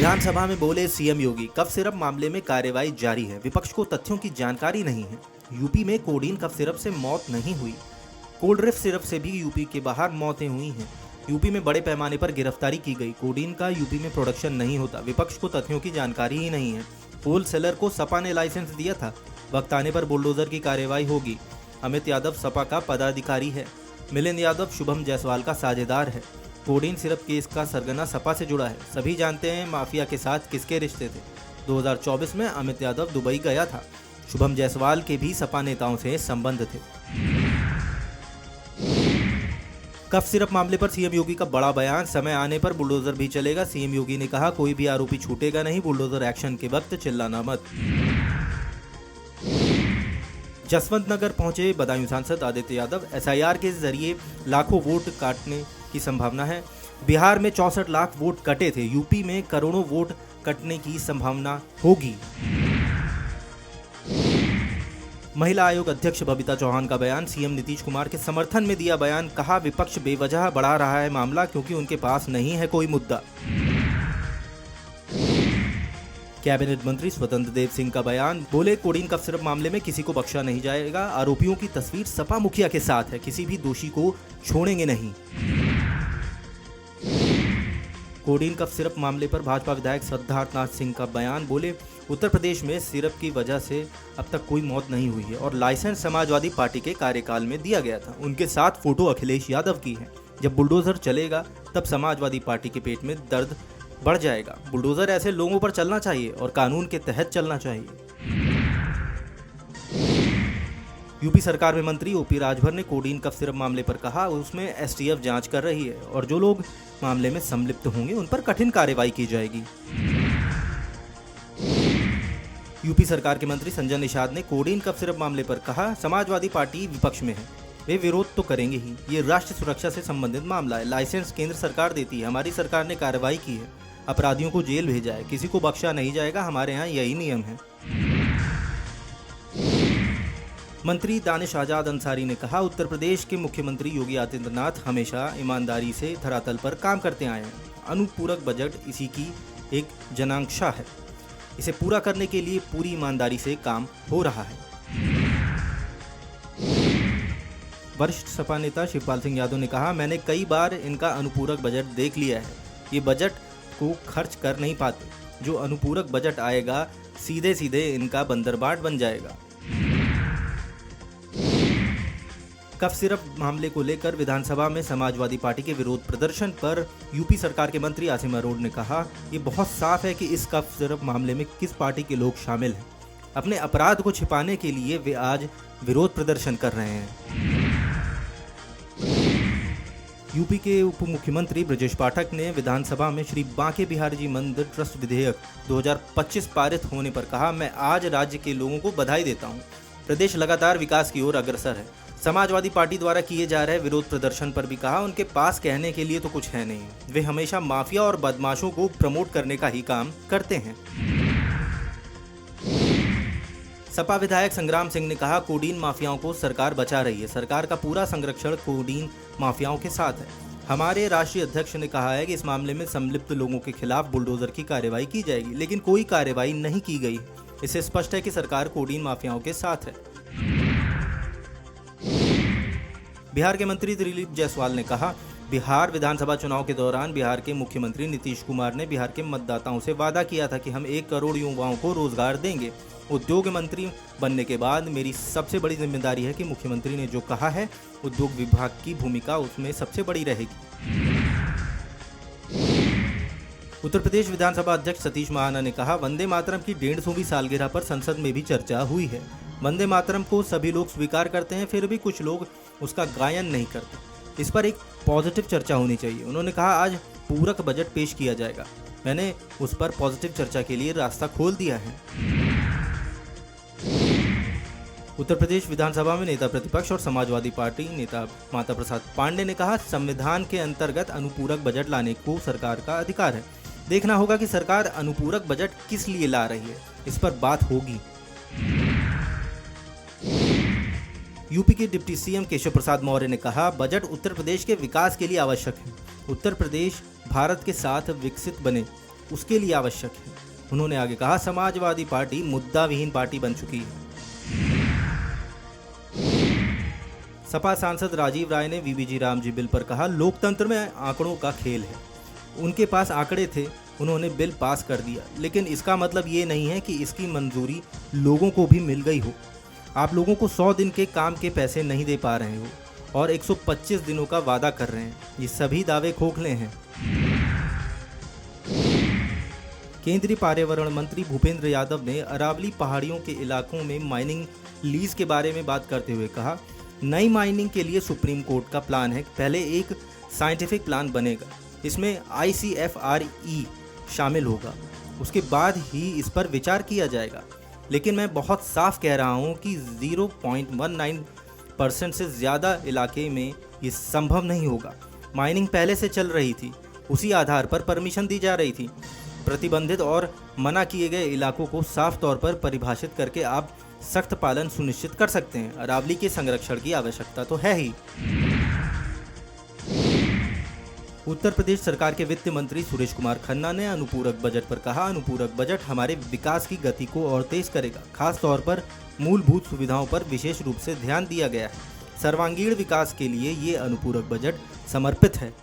विधानसभा में बोले सीएम योगी, cough syrup मामले में कार्रवाई जारी है, विपक्ष को तथ्यों की जानकारी नहीं है। यूपी में कोडीन कफ सिरप से मौत नहीं हुई, कोल्ड ड्रिफ्ट सिरप से भी यूपी के बाहर मौतें हुई हैं। यूपी में बड़े पैमाने पर गिरफ्तारी की गई। कोडीन का यूपी में प्रोडक्शन नहीं होता, विपक्ष को तथ्यों की जानकारी ही नहीं है। होल सेलर को सपा ने लाइसेंस दिया था, वक्त आने पर बुलडोजर की कार्रवाई होगी। अमित यादव सपा का पदाधिकारी है, मिलिंद यादव शुभम जायसवाल का साझेदार है। कोडीन सिरप केस का सरगना सपा से जुड़ा है, सभी जानते हैं माफिया के साथ किसके रिश्ते थे। 2024 में अमित यादव दुबई गया था, शुभम जायसवाल के भी सपा नेताओं से संबंध थे। कफ सिरप मामले पर सीएम योगी का बड़ा बयान, समय आने पर बुलडोजर भी चलेगा। सीएम योगी ने कहा, कोई भी आरोपी छूटेगा नहीं, बुलडोजर एक्शन के वक्त चिल्लाना मत। जसवंत नगर पहुंचे बदायूं सांसद आदित्य यादव, एसआईआर के जरिए लाखों वोट काटने की संभावना है। बिहार में 64 लाख वोट कटे थे, यूपी में करोड़ों वोट कटने की संभावना होगी। महिला आयोग अध्यक्ष बबीता चौहान का बयान, सीएम नीतीश कुमार के समर्थन में दिया बयान, कहा विपक्ष बेवजह बढ़ा रहा है मामला क्योंकि उनके पास नहीं है कोई मुद्दा। कैबिनेट मंत्री स्वतंत्र देव सिंह का बयान, बोले कोडीन कफ सिरप मामले में किसी को बख्शा नहीं जाएगा, आरोपियों की तस्वीर सपा मुखिया के साथ है, किसी भी दोषी को छोड़ेंगे नहीं। कोडीन कफ सिरप मामले पर भाजपा विधायक सिद्धार्थनाथ सिंह का बयान, बोले उत्तर प्रदेश में सिरप की वजह से अब तक कोई मौत नहीं हुई है और लाइसेंस समाजवादी पार्टी के कार्यकाल में दिया गया था। उनके साथ फोटो अखिलेश यादव की है। जब बुलडोजर चलेगा तब समाजवादी पार्टी के पेट में दर्द बढ़ जाएगा। बुलडोजर ऐसे लोगों पर चलना चाहिए और कानून के तहत चलना चाहिए। यूपी सरकार में मंत्री ओपी राजभर ने कोडीन कफ सिरप मामले पर कहा, उसमें एसटीएफ जांच कर रही है और जो लोग मामले में संलिप्त होंगे उन पर कठिन कार्रवाई की जाएगी। यूपी सरकार के मंत्री संजय निषाद ने कोडीन कफ सिरप मामले पर कहा, समाजवादी पार्टी विपक्ष में है, वे विरोध तो करेंगे ही, ये राष्ट्र सुरक्षा से संबंधित मामला है, लाइसेंस केंद्र सरकार देती है, हमारी सरकार ने कार्रवाई की है, अपराधियों को जेल भेजा है, किसी को बख्शा नहीं जाएगा, हमारे यहाँ यही नियम है। मंत्री दानिश आजाद अंसारी ने कहा, उत्तर प्रदेश के मुख्यमंत्री योगी आदित्यनाथ हमेशा ईमानदारी से धरातल पर काम करते आए हैं। अनुपूरक बजट इसी की एक जनांक्षा है, इसे पूरा करने के लिए पूरी ईमानदारी से काम हो रहा है। वरिष्ठ सपा नेता शिवपाल सिंह यादव ने कहा, मैंने कई बार इनका अनुपूरक बजट देख लिया है, ये बजट को खर्च कर नहीं पाते, जो अनुपूरक बजट आएगा सीधे सीधे इनका बंदरबाट बन जाएगा। कफ सिरप मामले को लेकर विधानसभा में समाजवादी पार्टी के विरोध प्रदर्शन पर यूपी सरकार के मंत्री आसिम अरोड़ ने कहा, ये बहुत साफ है कि इस कफ सिरप मामले में किस पार्टी के लोग शामिल हैं। अपने अपराध को छिपाने के लिए वे आज विरोध प्रदर्शन कर रहे हैं। यूपी के उप मुख्यमंत्री ब्रजेश पाठक ने विधानसभा में श्री बांके बिहारी जी मंदिर ट्रस्ट विधेयक 2025 पारित होने पर कहा, मैं आज राज्य के लोगों को बधाई देता हूं। प्रदेश लगातार विकास की ओर अग्रसर है। समाजवादी पार्टी द्वारा किए जा रहे विरोध प्रदर्शन पर भी कहा, उनके पास कहने के लिए तो कुछ है नहीं, वे हमेशा माफिया और बदमाशों को प्रमोट करने का ही काम करते हैं। सपा विधायक संग्राम सिंह ने कहा, कोडीन माफियाओं को सरकार बचा रही है, सरकार का पूरा संरक्षण कोडीन माफियाओं के साथ है। हमारे राष्ट्रीय अध्यक्ष ने कहा है कि इस मामले में संलिप्त लोगों के खिलाफ बुलडोजर की कार्रवाई की जाएगी, लेकिन कोई कार्रवाई नहीं की गई। इससे स्पष्ट है कि सरकार कोडीन माफियाओं के साथ है। बिहार के मंत्री दिलीप जायसवाल ने कहा, बिहार विधानसभा चुनाव के दौरान बिहार के मुख्यमंत्री नीतीश कुमार ने बिहार के मतदाताओं से वादा किया था कि हम 1 करोड़ युवाओं को रोजगार देंगे। उद्योग मंत्री बनने के बाद मेरी सबसे बड़ी जिम्मेदारी है कि मुख्यमंत्री ने जो कहा है, उद्योग विभाग की भूमिका उसमें सबसे बड़ी रहेगी। उत्तर प्रदेश विधानसभा अध्यक्ष सतीश महाना ने कहा, वंदे मातरम की 150वीं सालगिरह पर संसद में भी चर्चा हुई है। वंदे मातरम को सभी लोग स्वीकार करते हैं, फिर भी कुछ लोग उसका गायन नहीं करते। इस पर एक पॉजिटिव चर्चा होनी चाहिए। उन्होंने कहा, आज पूरक बजट पेश किया जाएगा, मैंने उस पर पॉजिटिव चर्चा के लिए रास्ता खोल दिया है। उत्तर प्रदेश विधानसभा में नेता प्रतिपक्ष और समाजवादी पार्टी नेता माता प्रसाद पांडे ने कहा, संविधान के अंतर्गत अनुपूरक बजट लाने को सरकार का अधिकार है। देखना होगा कि सरकार अनुपूरक बजट किस लिए ला रही है, इस पर बात होगी। यूपी के डिप्टी सीएम केशव प्रसाद मौर्य ने कहा, बजट उत्तर प्रदेश के विकास के लिए आवश्यक है। उत्तर प्रदेश भारत के साथ विकसित बने, उसके लिए आवश्यक है। उन्होंने आगे कहा, समाजवादी पार्टी मुद्दा विहीन पार्टी बन चुकी है। सपा सांसद राजीव राय ने वीबीजी रामजी बिल पर कहा, लोकतंत्र में आंकड़ों का खेल है। उनके पास आंकड़े थे, उन्होंने बिल पास कर दिया, लेकिन इसका मतलब ये नहीं है कि इसकी मंजूरी लोगों को भी मिल गई हो। आप लोगों को 100 दिन के काम के पैसे नहीं दे पा रहे हो और 125 दिनों का वादा कर रहे हैं। ये सभी दावे खोखले हैं। केंद्रीय पर्यावरण मंत्री भूपेंद्र यादव ने अरावली पहाड़ियों के इलाकों में माइनिंग लीज के बारे में बात करते हुए कहा, नई माइनिंग के लिए सुप्रीम कोर्ट का प्लान है। पहले एक साइंटिफिक प्लान बनेगा, इसमें ICFRE शामिल होगा, उसके बाद ही इस पर विचार किया जाएगा। लेकिन मैं बहुत साफ कह रहा हूं कि 0.19% से ज़्यादा इलाके में ये संभव नहीं होगा। माइनिंग पहले से चल रही थी, उसी आधार पर परमिशन दी जा रही थी। प्रतिबंधित और मना किए गए इलाकों को साफ तौर पर परिभाषित करके आप सख्त पालन सुनिश्चित कर सकते हैं। अरावली के संरक्षण की आवश्यकता तो है ही। उत्तर प्रदेश सरकार के वित्त मंत्री सुरेश कुमार खन्ना ने अनुपूरक बजट पर कहा, अनुपूरक बजट हमारे विकास की गति को और तेज करेगा। खास तौर पर मूलभूत सुविधाओं पर विशेष रूप से ध्यान दिया गया है। सर्वांगीण विकास के लिए ये अनुपूरक बजट समर्पित है।